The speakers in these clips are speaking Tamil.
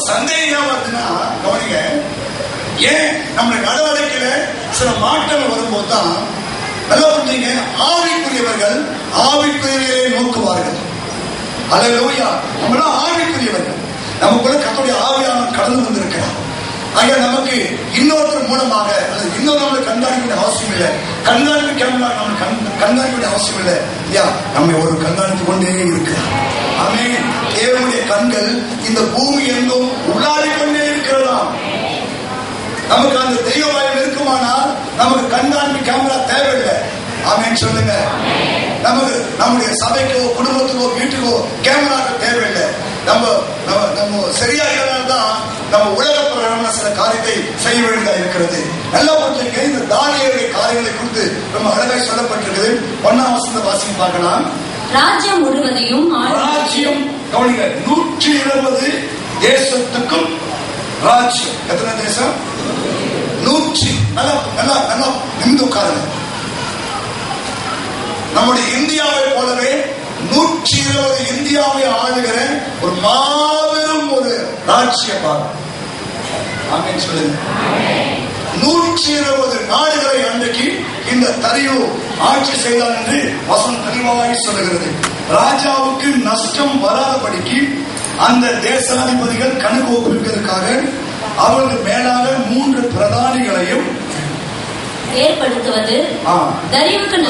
சந்தேகம் வருதுன்னா கவனிங்க, ஏன் நம்ம நடவடிக்கையில சில மாற்றங்கள் வரும்போது தான் நல்லா புரிஞ்சுங்க. ஆவிக்குரியவர்கள் ஆவிக்குரியவர்களை நோக்குவார்கள். அல்லேலூயா. நம்மளாம் ஆவிக்குரியவர்கள், நமக்குள்ள கர்த்தருடைய ஆவியானவர் கடந்து வந்திருக்கிறார். ஆக நமக்கு இன்னொருத்தர் மூலமாக இன்னொரு கண்காணிக்க அவசியம் இல்லை, கண்காணிக்க கண்காணிக்க அவசியம் இல்லை. நம்மை ஒரு கண்காணித்துக் கொண்டே இருக்கிறார். ஆமென். தேவனுடைய கண்கள் இந்த பூமி எங்கும் உள்ளாடிக் கொண்டே இருக்கிறதா. நமக்கு அந்த தெய்வ பயம் இருக்குமானால் நமக்கு கண்காணிப்பு கேமரா தேவையில்லை. ஆமென் சொல்லுங்க. நமக்கு நம்முடைய சபைக்கோ குடும்பத்துக்கோ வீட்டுக்கோ கேமராக்கள் தேவையில்லை. நம்ம சரியாக தான் நம்ம உலக பிரகாரமான சில காரியத்தை செய்ய வேண்டியதா இருக்கிறது. நல்லா புரிஞ்சுக்க. இந்த தானியேலுடைய காரியங்களை குறித்து ரொம்ப அழகாய் சொல்லப்பட்டிருக்குது. 1ஆம் வசனத்தை வாசித்து பார்க்கலாம். ராஜ்யம் முழுவதையும் ராஜ்யம் கவனிங்க, 120 தேசத்துக்கும் ராஜ்யம். எத்தனை தேசம்? 100. நல்லா நல்லா நல்லா நிமிந்து உட்காருங்க. நம்முடைய இந்தியாவை போலவே 120 இந்தியாவை ஆளுகிற ஒரு மாபெரும் ஒரு ராஜ்யம். ஆமென் சொல்லுங்க. 120 நாடுகளை அன்றைக்கு இந்த தரியு ஆட்சி செய்தார் என்று வசனம் தெளிவாய் சொல்லுகிறது. ராஜாவுக்கு நஷ்டம் வராதபடிக்கு அந்த தேசாதிபதிகள் கணக்கு ஒப்புவிப்பதற்காக அவர்கள் மேலாக 3 பிரதானிகளையும் ஏற்படுத்துவது,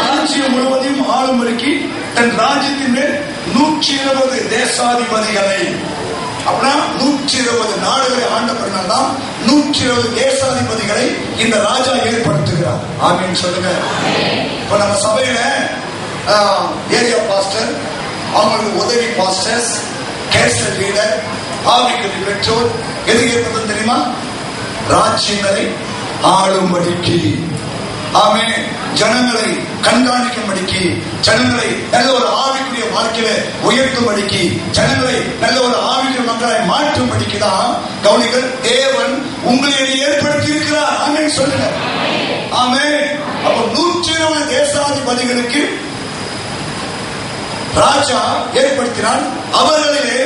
ராஜ்யம் முழுவதையும் ஆளும்படிக்கு தன் ராஜ்யத்தின் மேல் 120 தேசாதிபதிகளை, அப்படின்னா 120 நாடுகளை ஆண்டப்படினால்தான் 120 தேசாதிபதிகளை இந்த ராஜா ஏற்படுத்துகிறார். ஆமென் சொல்லுங்க. இப்ப நம்ம சபையில ஏரியா பாஸ்டர், அவங்களுக்கு உதவி பாஸ்டர்ஸ், கேஸ்டர் லீடர், ஆவிக்குரிய பெற்றோர் எதுக்கு ஏற்படுத்த தெரியுமா? ராஜ்யங்களை ஆளும்படிக்கு. ஆமென். ஜனங்களை கண்காணிக்கும்படிக்கு, ஜனங்களை நல்ல ஒரு ஆவிக்குரிய வாழ்க்கையில உயர்த்தும்படிக்கு, ஜனங்களை நல்ல ஒரு ஆவிக்குரிய மக்களை மாற்றும்படிக்கு தான் கவனிகள் தேவன் உங்களை ஏற்படுத்தி இருக்கிறார். ஆமென் சொல்லுங்க. ஆமென். அப்ப 120 தேசாதிபதிகளுக்கு ராஜா ஏற்படுத்தினார். அவர்களிலே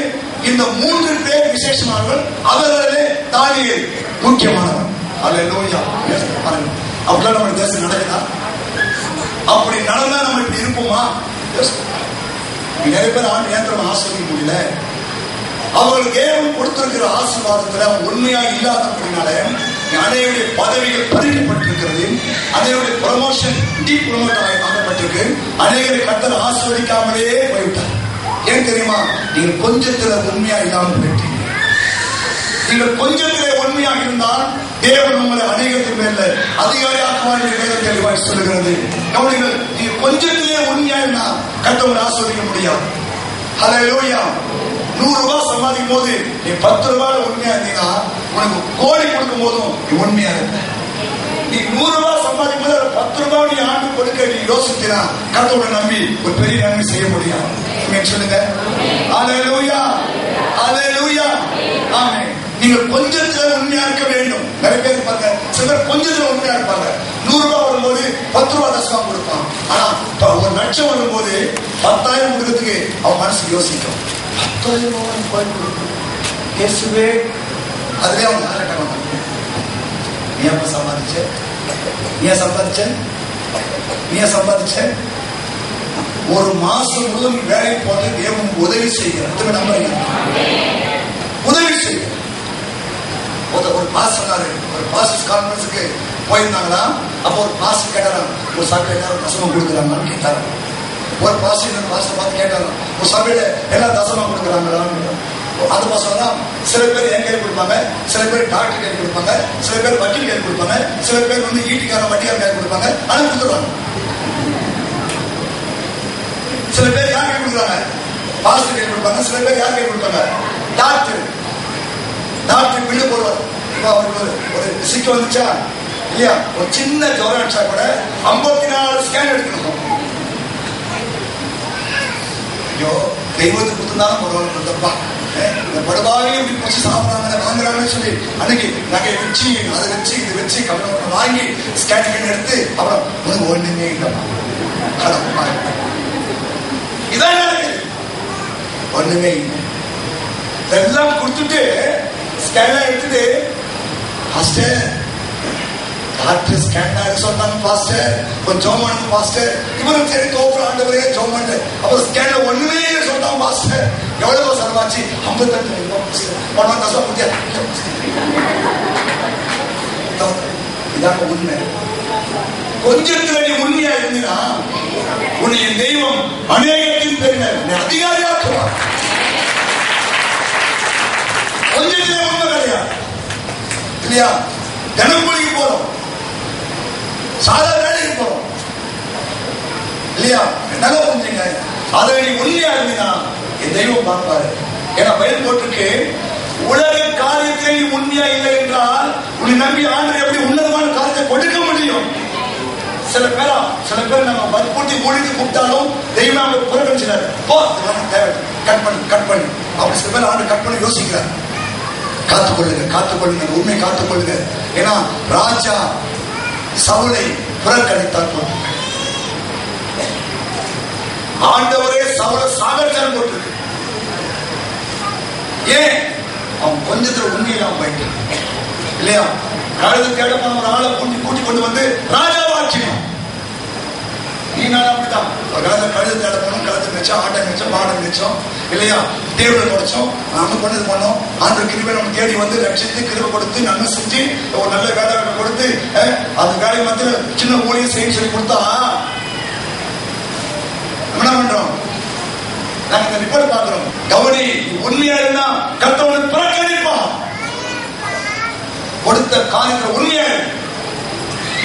இந்த 3 பேர் விசேஷமானவர்கள். அவர்களிலே தானியேல் முக்கியமானவர். அல்லேலூயா. அப்படிலாம் நம்ம தேசம் நடக்குதா? அப்படி நடந்தா நம்ம இப்படி இருப்போமா? நிறைய பேர் ஆண்டு நேரத்தில் ஆசிரியக்க முடியல. அவர்களுக்கு தேவன் கொடுத்திருக்கிற ஆசீர்வாதத்துல உண்மையா இல்லாதபடினால அனைவருடைய பதவிகள் பறிக்கப்பட்டிருக்கிறது. அனைவருடைய ப்ரமோஷன் டீப்ரமோட் ஆகப்பட்டிருக்கு. அனைவரை கர்த்தர் ஆசீர்வதிக்காமலே போய்விட்டார். ஏன் தெரியுமா? நீங்கள் கொஞ்சத்துல உண்மையா இல்லாமல் போயிட்டீங்க. நீங்கள் கொஞ்சத்திலே உண்மையாக இருந்தால் தேவன் உங்களை அநேகத்தின் மேல அதிகாரியாக்குவார் என்று வேதம் தெளிவாய் சொல்லுகிறது. கவனிங்கள். நீங்க கொஞ்சத்திலே உண்மையா இருந்தா கர்த்தர் ஆசீர்வதிக்க முடியாது. ஹல்லேலூயா. 100 ரூபாய் சம்பாதிக்கும் போது நீ 10 ரூபாய் உண்மையா இருந்தீங்கன்னா உனக்கு கோடி கொடுக்கும் போதும் நீ உண்மையா இருந்த. நீ 100 ரூபாய் சம்பாதிக்கும் போது 10 ரூபாய் நீ ஆண்டு கொடுக்க நீ யோசித்தீனா கர்த்தரை நம்பி ஒரு பெரிய நன்மை செய்ய முடியாது. சொல்லுங்க. ஹல்லேலூயா. ஹல்லேலூயா. ஆமென். நீங்கள் கொஞ்சத்துல உண்மையா இருக்க வேண்டும். நிறைய பேர் இருப்பாங்க, சிலர் கொஞ்சத்துல உண்மையா இருப்பாங்க. 100 ரூபாய் வரும்போது 10 ரூபாய் தசமா கொடுப்பான். ஆனா 1 லட்சம் வரும்போது 10,000 கொடுக்கிறதுக்கு அவன் மனசு யோசிக்கும். 10,000 ரூபாய் இயேசுவே, அதுவே அவன் காலகட்டம். நீ எப்ப சம்பாதிச்ச? நீ சம்பாதிச்ச? ஒரு மாசம் முழுவதும் வேலை போட்டு தேவன் உதவி செய்கிறார். நம்புறீங்க? உதவி செய்ய ஒரு பாஸ் சொன்னாரு. ஒரு பாஸ்டர்ஸ் கான்ஃபரன்ஸுக்கு போயிருந்தாங்களா? அப்போ ஒரு பாஸ்டர் கேட்டாராம், ஒரு சபையில எல்லாரும் தசமம் கொடுக்குறாங்கன்னு கேட்டாரு. ஒரு பாஸ்டர் பார்த்து கேட்டாராம், ஒரு சபையில எல்லாம் தசமம் கொடுக்குறாங்களான்னு. அது பாசம் தான். சில பேர் என் கையில் கொடுப்பாங்க, சில பேர் டாக்டர் கையில் கொடுப்பாங்க, சில பேர் வக்கீல் கையில் கொடுப்பாங்க, சில பேர் ஈட்டிக்கார வட்டியார் கையில் கொடுப்பாங்க. அதை கொடுத்துருவாங்க. சில பேர் யார் கையில் கொடுக்குறாங்க? பாஸ்டர் கையில் கொடுப்பாங்க. சில பேர் யார் கையில் கொடுப்பாங்க? டாக்டர் பில்லு போடுவார். இப்போ அவருக்கு ஒரு சிக்கு வந்துச்சா இல்லையா, ஒரு சின்ன ஜுரம் அடிச்சா கூட 54 ஸ்கேன் எடுக்கணும். ஐயோ, தெய்வத்துக்கு கொடுத்துருந்தாலும் பரவாயில்ல, இந்த படுபாவையும் இப்படி வச்சு சாப்பிட்றாங்க வாங்குறாங்கன்னு சொல்லி அன்னைக்கு நகையை வச்சு அதை வச்சு இதை வச்சு கவனம் வாங்கி ஸ்கேன் எடுத்து அப்புறம் உனக்கு ஒண்ணுமே இல்லைமா இதான் ஒண்ணுமே இல்லை. இதெல்லாம் கொடுத்துட்டு ஸ்கேன் எடுத்துட்டு பாஸ்டர் டாக்டர் ஸ்கேன் சொன்னாங்க பாஸ்டர் கொஞ்சம் ஜோம் பண்ணுங்க பாஸ்டர். இவரும் சரி தோப்புற ஆண்டவரே ஜோம் பண்ணு. அப்புறம் ஸ்கேன்ல ஒண்ணுமே சொன்னாங்க பாஸ்டர். எவ்வளவு செலவாச்சு? 52,000. இதாங்க உண்மை. கொஞ்சத்துல நீ உண்மையா இருந்தீனா உன்னைய தெய்வம் அநேகத்தின் பெருமை அதிகாரியாக்குவார். கொஞ்சத்திலே உண்மை கிடையாது இல்லையா? தினக்கூலிக்கு போறோம், சாதாரண வேலைக்கு போறோம் இல்லையா? நல்லா புரிஞ்சுங்க. அதை நீ உண்மையா இருந்தீனா என் தெய்வம் பார்ப்பாரு. ஏன்னா பயிர் போட்டிருக்கு, உலக காரியத்தை நீ உண்மையா இல்லை என்றால் உன்னை நம்பி ஆண்டவர் எப்படி உன்னதமான காரியத்தை கொடுக்க முடியும்? சில பேர் நம்ம வற்புறுத்தி ஊழிக்கு கூப்பிட்டாலும் தெய்வம் அவங்க புறக்கணிச்சிடாரு. போ தேவை கட் பண்ணி அப்படி சில பேர் ஆண்டு கட் பண்ணி யோசிக்கிறார். காத்துக்கொள்ளுங்க உண்மை காத்துக்கொள்ளுங்க. ஏன்னா ராஜா சவுலை புறக்கணித்தார். ஆண்டவரே சவுலை சாகடிச்சாலும் போட்டிருக்கு. ஏன்? அவன் கொஞ்சத்துல உண்மையிலாம் போயிட்டு இல்லையா? கழுது தேட போன ஒரு ஆளை கூட்டி கொண்டு வந்து ராஜாவாக்கினோம். நீ நான் அப்படிதான் கழுது தேட போனோம், கழுத்து மிச்சம், ஆட்டம் மிச்சம், பாடம் மிச்சம் இல்லையா? டேபிள் குறைச்சோம், நம்ம கொண்டு பண்ணோம். ஆண்டு கிருபை நம்ம தேடி வந்து ரட்சித்து கிருபை கொடுத்து நன்மை செஞ்சு ஒரு நல்ல வேலை கொடுத்து அந்த வேலை மத்திய சின்ன ஊழியம் செய்ய சொல்லி கொடுத்தா என்ன பண்றோம்? நாங்க இந்த ரிப்போர்ட் பாக்குறோம். கவனி, உண்மையா இருந்தா கர்த்தர் புறக்கணிப்பான். கொடுத்த காரியத்தில் உண்மையா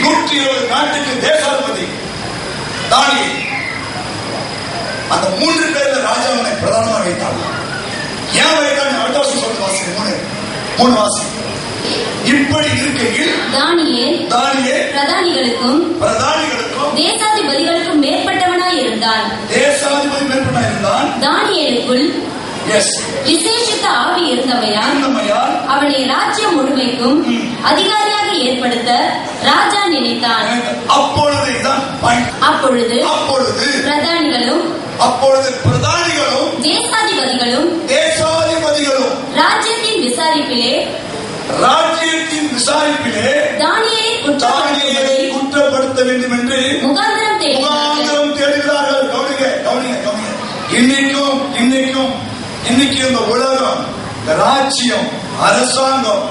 120 நாட்டுக்கு தேசாதிபதி தானியேல். அந்த 3 பேர்ல ராஜாவை பிரதானமாக வைத்தாங்க. ஏன் வைத்தாங்க? அடுத்த வருஷம் சொல்லுங்க, வாசி 3 வாசி. இப்படி இருக்கையில் தானியேல் பிரதானிகளுக்கும் தேசாதிபதிகளுக்கும் மேற்பட்டவனாய் இருந்தான். தானியேலுக்குள் விசேஷித்த ஆவி இருந்தமையால் அவனை ராஜ்யம் முழுமைக்கும் அதிகாரியாக ஏற்படுத்த ராஜா நினைத்தான். அப்பொழுது பிரதானிகளும் தேசாதிபதிகளும் ராஜ்யத்தின் விசாரிப்பிலே தானியேலை குற்றப்படுத்த வேண்டும் என்று முகாந்திரம் தேடுகிறார்கள். இன்னைக்கு இந்த உலகம், இந்த ராஜ்யம், அரசாங்கம்,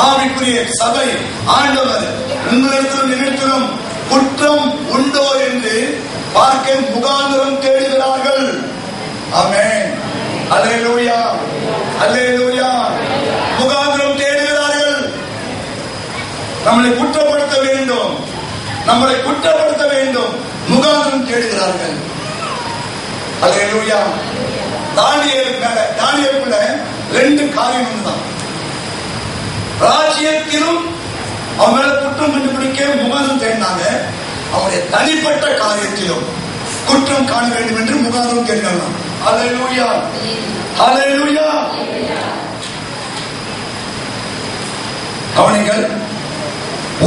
ஆவிக்குரிய சபை, ஆண்டவர் உங்களிடத்திலும் என்னிடத்திலும் குற்றம் உண்டோ என்று பார்க்க முகாந்திரம் தேடுகிறார்கள். ஆமென், அல்லேலூயா, அல்லேலூயா. முகாந்திரம் தேடுகிறார்கள். நம்மளை குற்றப்படுத்த வேண்டும், முகாந்திரம் தேடுகிறார்கள். அல்லேலூயா. தானியேலுக்குள்ள 2 காரியம் ஒன்றுதான். ராஜ்யத்திலும் அவன் மேல குற்றம் கண்டுபிடிக்க முகாந்திரம் தேடினாங்க. அவனுடைய தனிப்பட்ட காரியத்திலும் குற்றம் காண வேண்டும் என்று முகாந்திரம் தேடினாங்க. அல்லேலூயா, அல்லேலூயா. கவனிங்கள்.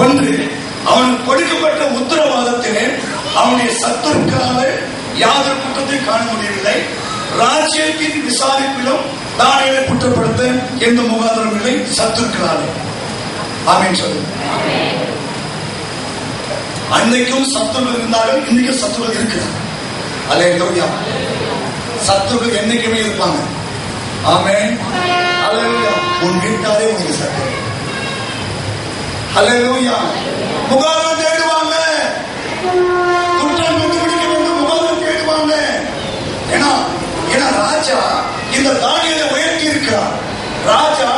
1, அவனுக்கு கொடுக்கப்பட்ட உத்தரவாதத்திலே அவனுடைய சத்துருக்களால் யாதொரு குற்றத்தை காண முடியவில்லை. ராஜ்யத்தின் விசாரிப்பிலும் தானியேலை குற்றப்படுத்த எந்த முகாந்திரம் இல்லை, சத்துருக்களாலே. ஆமென் சொல்லு. அன்னைக்கும் சத்துருக்கள் இருந்தாலும் இன்னைக்கும் சத்துருக்கள் இருக்கிறார். அல்லேலூயா. சத்துருக்கள் என்னைக்குமே இருப்பாங்க. ஆமென், அல்லேலூயா. உன் வீட்டாரே உங்களுக்கு சத்துரு. அல்லேலூயா. முகாந்திரம் தேடுவாங்க, குற்றம் கண்டுபிடிக்க வேண்டும், முகாந்திரம் தேடுவாங்க. ஏன்னா ராஜா இந்த தானியேலை உயர்த்தி இருக்கிறார். ராஜா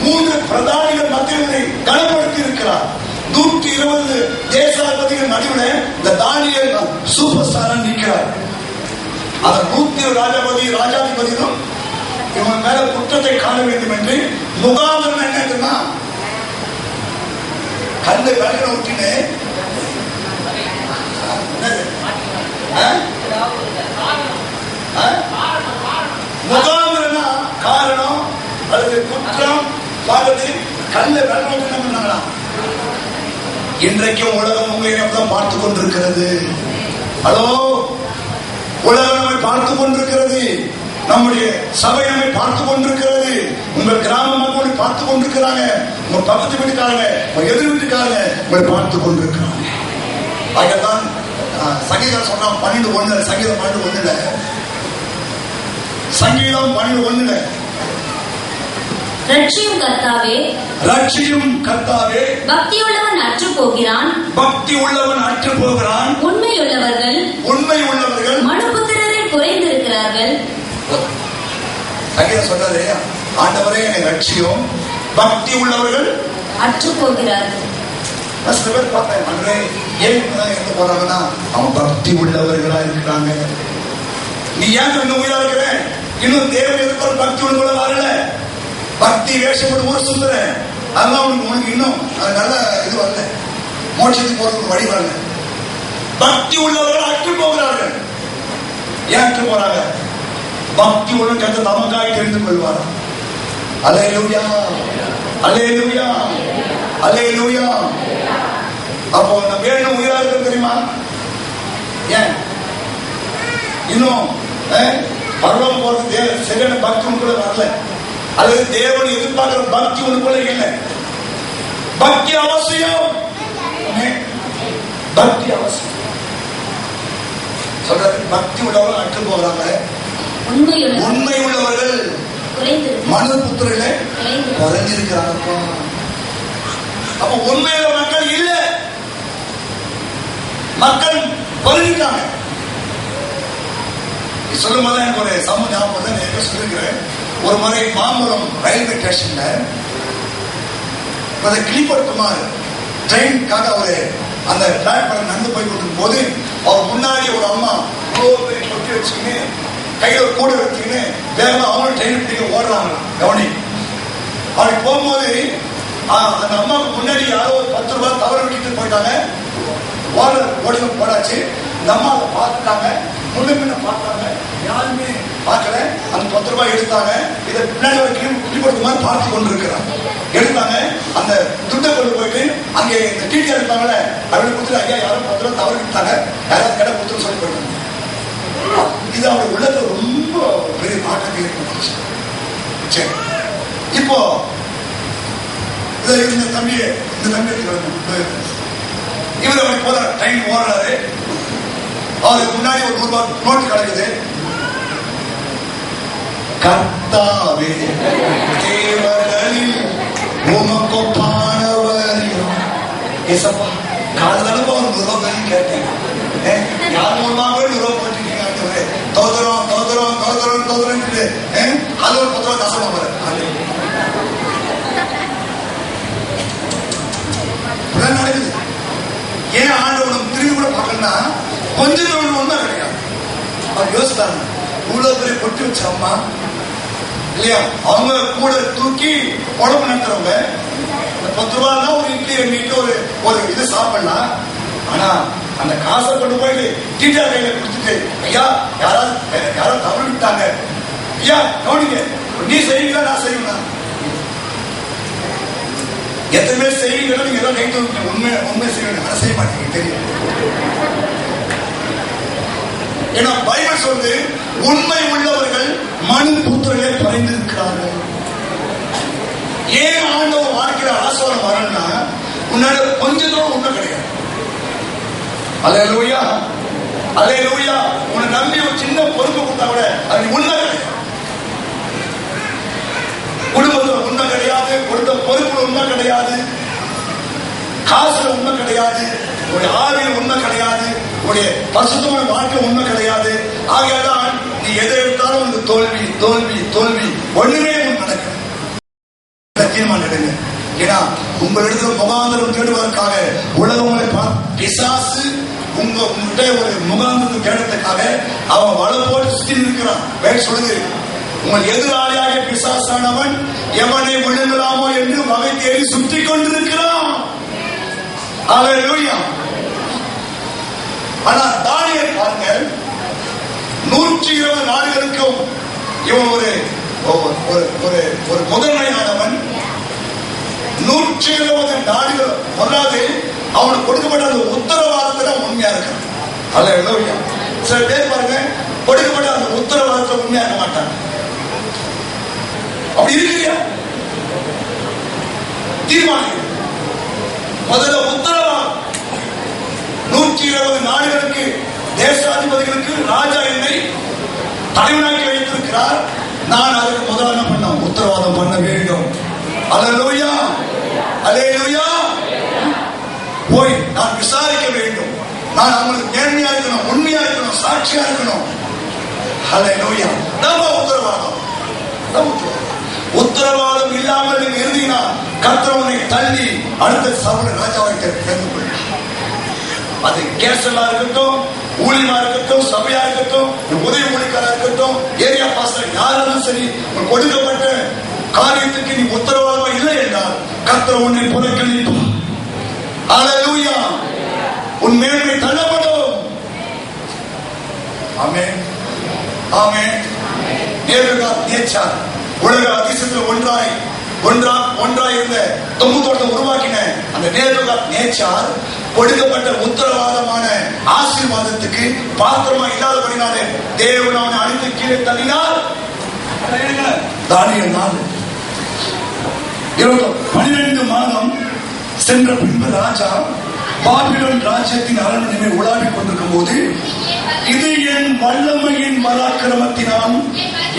3 பிரதானிகள் மத்தியில் கனப்படுத்தி இருக்கிறார். 120 தேசாதிபதிகள் நடுவில் இந்த தானியேல் சூப்பர் ஸ்டாரா நிற்கிறார். அந்த 120 ராஜாதிபதிகளும் இவன் மேல குற்றத்தை காண வேண்டும் என்று முகாந்திரம் என்ன கண்டு கல்ல ஊட்டினே முகாந்திரம்னா காரணம் அல்லது குற்றம் பார்த்து கல்ல வெள்ள ஊட்டினா. இன்றைக்கும் உலகம் உங்களை தான் பார்த்துக் கொண்டிருக்கிறது. ஹலோ, உலகம் நம்மை பார்த்துக் கொண்டிருக்கிறது. நம்முடைய சபை நம்மை பார்த்து கொண்டிருக்கிறது. உங்கள் கிராம மக்கள் பார்த்து கொண்டிருக்கிறாங்க. உங்க பக்கத்து வீட்டுக்காரங்க, உங்க எதிர் வீட்டுக்காரங்க உங்களை பார்த்து கொண்டிருக்கிறாங்க. ஆகதான் சங்கீதம் சொன்னான் 12:1, சங்கீதம் 12:1, சங்கீதம் 12:1, ரட்சியும் கர்த்தாவே, ரட்சியும் கர்த்தாவே, பக்தியுள்ளவன் அற்று போகிறான், பக்தி உள்ளவன் அற்று போகிறான், உண்மை உள்ளவர்கள் மனுபுத்திரரில் குறைந்திருக்கிறார்கள். சங்கீதம் சொன்னது, ஆண்டவரே என்னை ரட்சியும், பக்தி உள்ளவர்கள் அற்று போகிறார்கள். சில பேர் பார்த்தேன், அன்றே ஏன் எங்க போறாங்கன்னா அவன் பக்தி உள்ளவர்களா இருக்கிறாங்க. நீ ஏன் இன்னும் உயிரா இருக்கிற? இன்னும் தேவன் எதிர்ப்பு பக்தி உள்ளவங்கள வரல. பக்தி வேஷப்பட்டு ஊர் சுத்துற, அதெல்லாம் உனக்கு இன்னும் அது நல்ல இது வரல, மோட்சத்துக்கு போறதுக்கு வழி வரல. பக்தி உள்ளவர்கள் அற்று போகிறார்கள். ஏன் அற்று போறாங்க? பக்தி உள்ள கருத்து நமக்காய் தெரிந்து கொள்வார். அல்லேலூயா, அல்லேலூயா, அல்லேலூயா. அப்போ நம்ம வேணும் உயிரா இருக்க தெரியுமா? ஏன் இன்னும் பரவம் போறது சரியான பக்தி உனக்குள்ள வரல, அல்லது தேவன் எதிர்பார்க்கிற பக்தி உனக்குள்ள இல்லை. பக்தி அவசியம், பக்தி அவசியம். சொல்றது பக்தி உள்ளவர்கள் அற்று போகிறாங்க, உண்மை உள்ளவர்கள் மனுபுத்திரர்களே குறைஞ்சிருக்கிறாங்க. அப்ப உண்மையில மக்கள் இல்ல, மக்கள் குறைஞ்சிட்டாங்க. சொல்லும் போது எனக்கு ஒரு சமூக ஞாபகம் சொல்லிருக்கிறேன். ஒரு முறை மாம்பழம் ரயில்வே ஸ்டேஷன்ல கிளிப்பட்டுமார் ட்ரெயினுக்காக ஒரு அந்த பிளாட்ஃபார்ம் நடந்து போய் கொண்டிருக்கும் போது அவர் முன்னாடி ஒரு அம்மா கொட்டி வச்சுக்கின்னு கையில கூட வச்சுக்கின்னு வேகமா அவங்களும் ட்ரெயின் பிடிக்க ஓடுறாங்க. கவனி, அப்படி போகும்போது அந்த அம்மாவுக்கு முன்னாடி யாரோ ஒரு 10 ரூபாய் தவறு விட்டுட்டு போயிட்டாங்க. ஓடி போடாச்சு. இந்த அம்மா அதை பார்த்துட்டாங்க, முன்ன பார்த்தாங்க, யாருமே பார்க்கல. அந்த 10 ரூபாய் எடுத்தாங்க. இதை பின்னாடி ஒரு கிளி கொடுத்த மாதிரி பார்த்து கொண்டு இருக்கிறாங்க. எடுத்தாங்க, அந்த துட்டை கொண்டு போயிட்டு அங்கே இந்த டீச்சர் இருப்பாங்கள அப்படி கொடுத்துட்டு, ஐயா யாரும் 10 ரூபாய் தவறு விட்டாங்க, யாராவது கடை கொடுத்துன்னு சொல்லி போயிட்டாங்க. இது அவங்க உள்ளத்துல ரொம்ப பெரிய மாற்றத்தை ஏற்படுத்துச்சு. சரி, இப்போ இந்த தம்பி இவர் அப்படி போற ட்ரெயின் ஓடுறாரு. அவருக்கு முன்னாடி ஒரு 100 ரூபாய் நோட்டு கிடக்குது. கர்த்தாவே தேவர்களில் உமக்கொப்பானவர் ஏசப்பா, காலதளவு ஒரு 100 ரூபாய் கேட்டீங்க, யார் மூலமாக 100 ரூபாய் போட்டுட்டீங்க. தோதரம் தோதரம் தோதரம் தோதரம் அது ஒரு 10 ரூபாய் தசமா வர நடக்குது. ஏன் ஆண்டவனும் திரும்பி கூட பார்க்கலன்னா கொஞ்சம் ஒண்ணு தான் கிடையாது. அவர் யோசித்தாங்க, இவ்வளவு பெரிய கொட்டி வச்ச அம்மா இல்லையா, அவங்க கூட தூக்கி உடம்பு நடத்துறவங்க 10 ரூபாய் தான் ஒரு இட்லி எண்ணிட்டு ஒரு இது சாப்பிடலாம். ஆனா அந்த காசை கொண்டு போயிட்டு டீச்சர் கையில கொடுத்துட்டு, ஐயா யாராவது தவறு விட்டாங்க, ஐயா கவனிங்க, நீ செய்வீங்களா நான் செய்வீங்களா? எத்தனை பேர் செய்வீங்களோ நீங்க எல்லாம் கைட்டு உண்மை செய்வீங்க, நான் செய்ய மாட்டேங்க தெரியும். ஏன்னா பைபிள் சொல்லுது, உண்மை உள்ளவர்கள் மனுபுத்திரர்களே குறைந்திருக்கிறார்கள். ஏன் ஆண்டவர் வாழ்க்கையில ஆசீர்வாதம் வரணும்னா உன்னால கொஞ்ச தூரம் உண்மை கிடையாது. அல்லேலூயா, அல்லேலூயா. உன்னை நம்பி ஒரு சின்ன பொறுப்பு கொடுத்தா கூட அது உண்மை கிடையாது. குடும்பத்துல உண்மை கிடையாது, கொடுத்த பொறுப்புல உண்மை கிடையாது, காசுல உண்மை கிடையாது, உடைய ஆவியில் உண்மை கிடையாது, உடைய பசுத்தமான வாழ்க்கை உண்மை கிடையாது. ஆகையால் நீ எதை எடுத்தாலும் உனக்கு தோல்வி தோல்வி தோல்வி, ஒண்ணுமே நடக்குது. தீர்மானம் எடுங்க. ஏன்னா உங்களிடத்துல முகாந்திரம் தேடுவதற்காக உலகங்களை பிசாசு உங்ககிட்ட ஒரு முகாந்திரம் தேடுறதுக்காக அவன் வலை போட்டு சுத்தி இருக்கிறான். வேறு சொல்லுது, உங்கள் எதிராளியாக பிசாசானவன் எவனை விழுங்கலாமோ என்று வகை தேடி சுற்றி கொண்டிருக்கிறான். அல்லேலூயா. ஆனா தானியேல் பாருங்க, 120 நாடுகளுக்கும் இவன் ஒரு முதன்மையானவன். 120 நாடுகள் பொருளாது அவனுக்கு கொடுக்கப்பட்ட அந்த உத்தரவாதத்துல உண்மையா இருக்கான். அல்லேலூயா. சில பேர் பாருங்க கொடுக்கப்பட்ட அந்த உத்தரவாதத்தை உண்மையாக மாட்டாங்க. அப்படி இருக்கிறியா? தீர்மானம் முதல்ல உத்தரவாதம். 120 நாடுகளுக்கு தேசாதிபதிகளுக்கு ராஜா என்னை தலைவனாக்கி வைத்திருக்கிறார். நான் அதற்கு முதல்ல என்ன பண்ண உத்தரவாதம் பண்ண வேண்டும். அல்லேலூயா, அல்லேலூயா. போய் நான் விசாரிக்க வேண்டும். நான் அவங்களுக்கு நேர்மையா இருக்கணும், உண்மையா இருக்கணும், சாட்சியா இருக்கணும். அல்லேலூயா. நம்ம உத்தரவாதம். உத்தரவாதம் இல்லாமல் நீங்க இருந்தீங்கன்னா கர்த்தரை தள்ளி அடுத்த சபை ராஜாவாக தெரிந்து கொள்ளும். அது கேசலா இருக்கட்டும், ஊழியமா இருக்கட்டும், சபையா இருக்கட்டும், உதவி ஊழியக்காரா இருக்கட்டும், ஏரியா பாஸ்டர் யாராலும் சரி, கொடுக்கப்பட்ட காரியத்துக்கு நீ உத்தரவாதமா இல்லை என்றால் கர்த்தர் உன்னை புறக்கணிப்பார். அல்லேலூயா. உன் மேன்மை தள்ளப்படும். ஆமென், ஆமென். நேச்சார் உலக அதிசயத்தில் ஒன்றாய் இருந்த தொங்கு தோட்டத்தை உருவாக்கின அந்த நேச்சார் கொடுக்கப்பட்ட உத்தரவாதமான ஆசீர்வாதத்துக்கு பாத்திரமா இல்லாதபடினாலே தேவன் அவனை அடித்து கீழே தள்ளினார். தானியேல் 12 மாதம் சென்ற பின்பு ராஜா பாபிலோன் ராஜ்யத்தின் அரண்மனை உலாவிக் கொண்டிருக்கும் போது, இது என் வல்லமையின் பராக்கிரமத்தினால்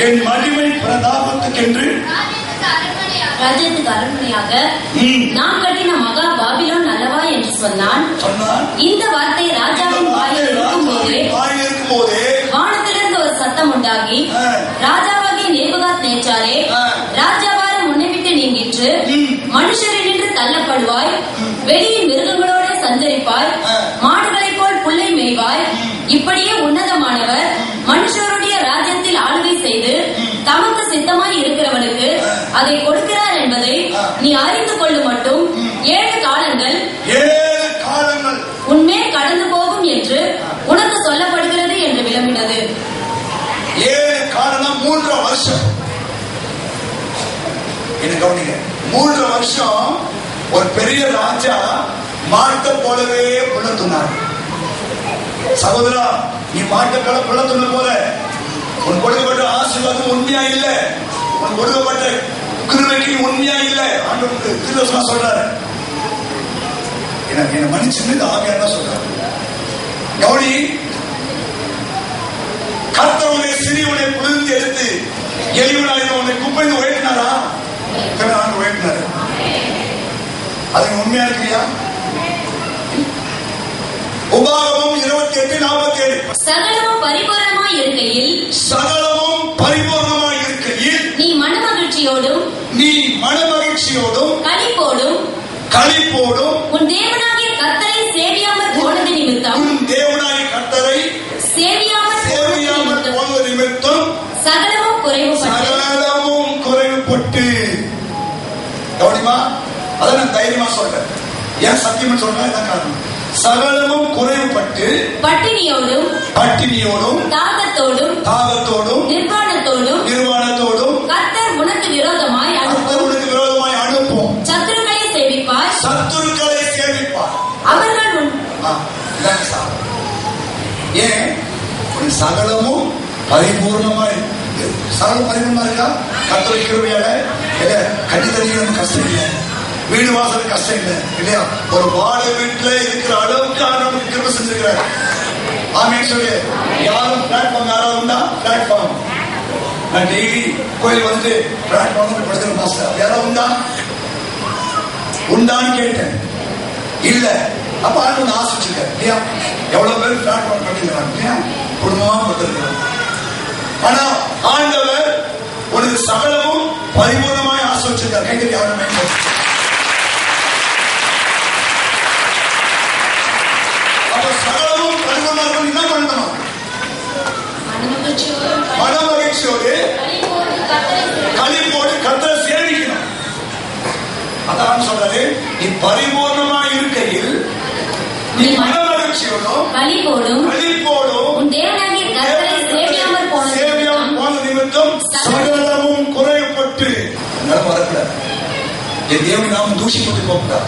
என் மகிமை பிரதாபத்துக்கென்று ராஜ்யத்துக்கு அரண்மனையாக நான் கட்டின மகா பாபிலோன் அல்லவா என்று சொன்னான். இந்த வார்த்தை ராஜாவின் வாயில் இருக்கும் போதே வானத்திலிருந்து ஒரு சத்தம் உண்டாகி, ராஜாவாகிய நேபுகாத் நேச்சாரே, ராஜாவாரம் உன்னை விட்டு நீங்கிற்று. மனுஷரினின்று தள்ளப்படுவாய், வெளியின் மிருகங்களோட சஞ்சரிப்பாய், மாடுகளைப் போல் புல்லை மேய்வாய். இப்படியே உன்னதமானவர் மனுஷருடைய ராஜ்யத்தில் ஆளுகை செய்து தமக்கு சித்தமாய் இருக்கிறவனுக்கு அதை கொடுக்கிறார் என்பதை நீ அறிந்து கொள்ளும் மட்டும் 7 காலங்கள் உன்மேல் கடந்து போகும் என்று உனக்கு சொல்லப்படுகிறது என்று விளம்பினது. 7 காலம் 3 வருஷம். என்ன கவனிங்க, 3 வருஷம் ஒரு பெரிய ராஜா மாட்டை போலவே புலத்துனார். சகோதரா, நீ மாட்டை போல புலத்துன போல உன் கொடுக்கப்பட்ட ஆசீர்வாதம் உண்மையா இல்ல, உன் கொடுக்கப்பட்ட கிருபைக்கு உண்மையா இல்ல. ஆண்டவருக்கு திருவசனம் சொல்றாரு. என்ன மன்னிச்சுன்னு இந்த ஆவியார் தான் சொல்றாரு. கவனி, கர்த்தர் உன்னை சிறியவனை புழுந்து எடுத்து எளிவனாய் உன்னை குப்பைந்து உயர்த்தினாரா? உயர்த்தினாரு. அது உண்மையா இருக்கிறியா? உபாகமம் 28:47 சகலமும் பரிபூரணமாய் இருக்கையில் நீ மனமகிழ்ச்சியோடும் களிப்போடும் உன் தேவனாகிய கர்த்தரை சேவியாமல் போனது நிமித்தம் சகலமும் குறைவுபட்டு. கவனிமா, அதை நான் தைரியமா சொல்றேன். ஏன் சத்தியம் சொல்றேன்? காரணம், சகலமும் குறைவுபட்டு பட்டினியோடும் தாகத்தோடும் நிர்வாணத்தோடும் கர்த்தர் உனக்கு விரோதமாய் அனுப்பும் சத்துருக்களை சேவிப்பார். அவர்கள் ஏன் சகலமும் பரிபூர்ணமாய் இருக்கா? கர்த்தர் கிருபையால கட்டி தண்ணி கஷ்டம் இல்லை, வீடு வாசல் கஷ்டம் இல்லை இல்லையா? ஒரு வாடகை வீட்டுல இருக்கிற அளவுக்கு நமக்கு கிருபை செஞ்சிருக்கிறார். ஆமென் சொல்லு. யாரும் பிளாட்ஃபார்ம் யாராவது உண்டா? பிளாட்ஃபார்ம் நான் டெய்லி கோயில் வந்து பிளாட்ஃபார்ம் படுத்துற மாஸ்டர் யாராவது உண்டான்னு கேட்டேன். இல்ல. அப்ப ஆண்டு ஆசிச்சிருக்க இல்லையா? எவ்வளவு பேர் பிளாட்ஃபார்ம் பண்ணிக்கிறாங்க இல்லையா? குடும்பமா படுத்திருக்கிறாங்க. ஆனா ஆண்டவர் உனக்கு சகலமும் பரிபூர்ணமாய் ஆசிச்சிருக்கார். கேட்க யாருமே சகலமும் பரிபூர்ணமாக என்ன பண்ணணும்? மனமகிழ்ச்சியோடு களிப்போடு கர்த்தரை சேவிக்கணும். அதான் சொல்றாரு, நீ பரிபூர்ணமா இருக்கையில் நீ மனமகிழ்ச்சியோடும் களிப்போடும் உன் தேவனாகிய கர்த்தரை சேவியாமல் போன நிமித்தம் சகலமும் குறைவுபட்டு. வரக்கூடாது. என் தேவனை நாம தூஷிப்பட்டு போகக்கூடாது.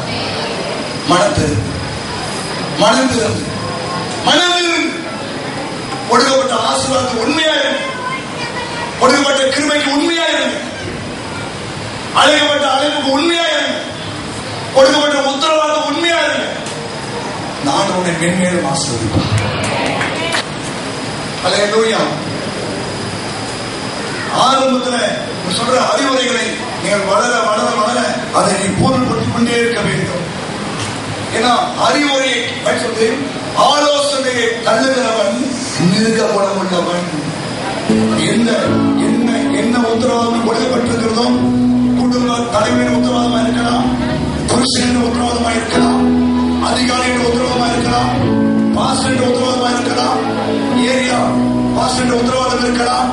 மனம் திறந்து கொடுக்கப்பட்ட ஆசீர்வாதத்துக்கு உண்மையா இருங்க. கொடுக்கப்பட்ட கிருபைக்கு உண்மையா இருங்க. அழைக்கப்பட்ட அழைப்புக்கு உண்மையா இருங்க. கொடுக்கப்பட்ட உத்தரவாதம் உண்மையா இருங்க. நான் உன்னை மென்மேலும் ஆசீர்வதிப்பேன். அல்லேலூயா. ஆரம்பத்தில் சொல்ற அறிவுரைகளை நீங்கள் வளர வளர வளர அதை நீ பூர்ணப்படுத்திக் கொண்டே இருக்க வேண்டும். ஏன்னா அறிவுரையை சொல்லி ஆலோசனையை தள்ளுகிறவன் மிருக குணமுள்ளவன். என்ன என்ன என்ன உத்தரவாதம் கொடுக்கப்பட்டிருக்கிறதோ, குடும்ப தலைமையின் உத்தரவாதமா இருக்கலாம், புருஷன் உத்தரவாதமா இருக்கலாம், அதிகாரியின் உத்தரவாதமா இருக்கலாம், பாஸ்டர் உத்தரவாதமா இருக்கலாம், ஏரியா பாஸ்டர் உத்தரவாதம் இருக்கலாம்,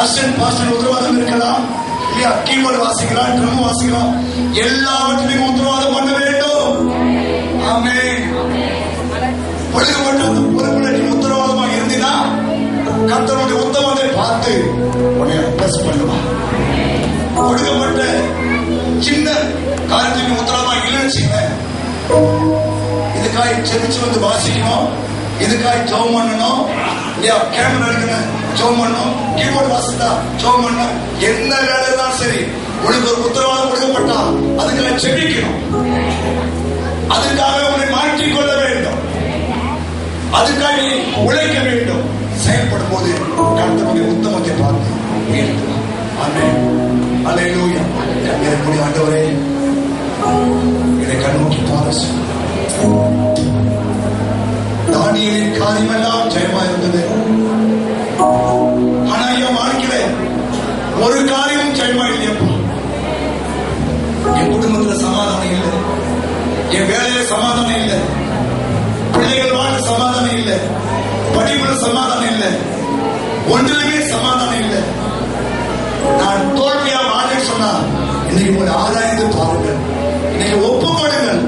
அசிஸ்டன்ட் பாஸ்டர் உத்தரவாதம் இருக்கலாம், இல்லையா கீபோர்டு வாசிக்கலாம், ட்ரம் வாசிக்கலாம், எல்லாவற்றிலையும் உத்தரவாதம் பண்ண வேண்டும். ஆமென். கொடுக்கப்பட்ட அந்த பொறுப்புல நீ உத்தரவாதமா இருந்தீனா கர்த்தருடைய உத்தமத்தை பார்த்து உன்னை பிளஸ் பண்ணுவான். கொடுக்கப்பட்ட சின்ன காரியத்துக்கு உத்தரவாதமா இல்லைன்னு செய்ய, இதுக்காய் செபிச்சு வந்து வாசிக்கணும், இதுக்காய் ஜெபம் பண்ணணும், இல்லையா கேமரா எடுக்கணும் ஜெபம் பண்ணணும், கீபோர்டு வாசித்தா ஜெபம் பண்ணணும், என்ன வேலை தான் சரி உனக்கு ஒரு உத்தரவாதம் கொடுக்கப்பட்டா அதுக்கெல்லாம் செபிக்கணும். அதுக்காக உன்னை மாற்றிக் கொள்ள வேண்டும். அதுக்காக நீ உழைக்க வேண்டும். செயல்படும் போது கர்த்தருடைய உத்தமத்தை பார்த்து உயர்த்துவார். ஆமென். அல்லேலூயா. கர்த்தருடைய ஆண்டவரே இதை கண்ணோக்கி பாருங்க. தானியேலின் காரியமெல்லாம் ஜெயமா இருந்தது. ஆனா என் வாழ்க்கையில ஒரு காரியமும் ஜெயமா இல்லையப்பா. என் குடும்பத்துல சமாதானம் இல்லை, என் வேலையில சமாதானம் இல்லை, பிள்ளைகள் வாழ சமாதானம் இல்லை, படிப்புல சமாதானம் இல்லை, ஒன்றிலுமே சமாதானம் இல்லை. நான் தோல்வியா வாழ சொன்னா இன்னைக்கு உங்களை ஆராய்ந்து பாருங்கள், இன்னைக்கு ஒப்புக்கொடுங்கள்.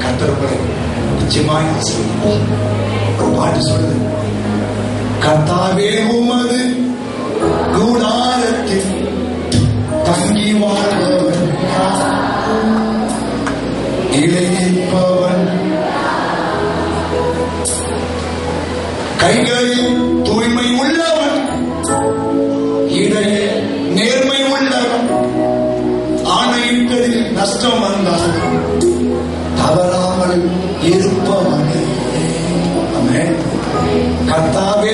கர்த்தர் நிச்சயமாய் ஆசீர்வதிப்பார். ஒரு பாட்டு சொல்லுது, கர்த்தாவே உமது கூடாரத்தில் தங்கி வாழ்பவன் நிலைப்பவன், கைகளில் தூய்மை உள்ளவன், இடையே நேர்மை உள்ளவன், ஆணையிட்டதில் நஷ்டம் வந்தால் தவறாமல் இருப்பவன். கர்த்தாவே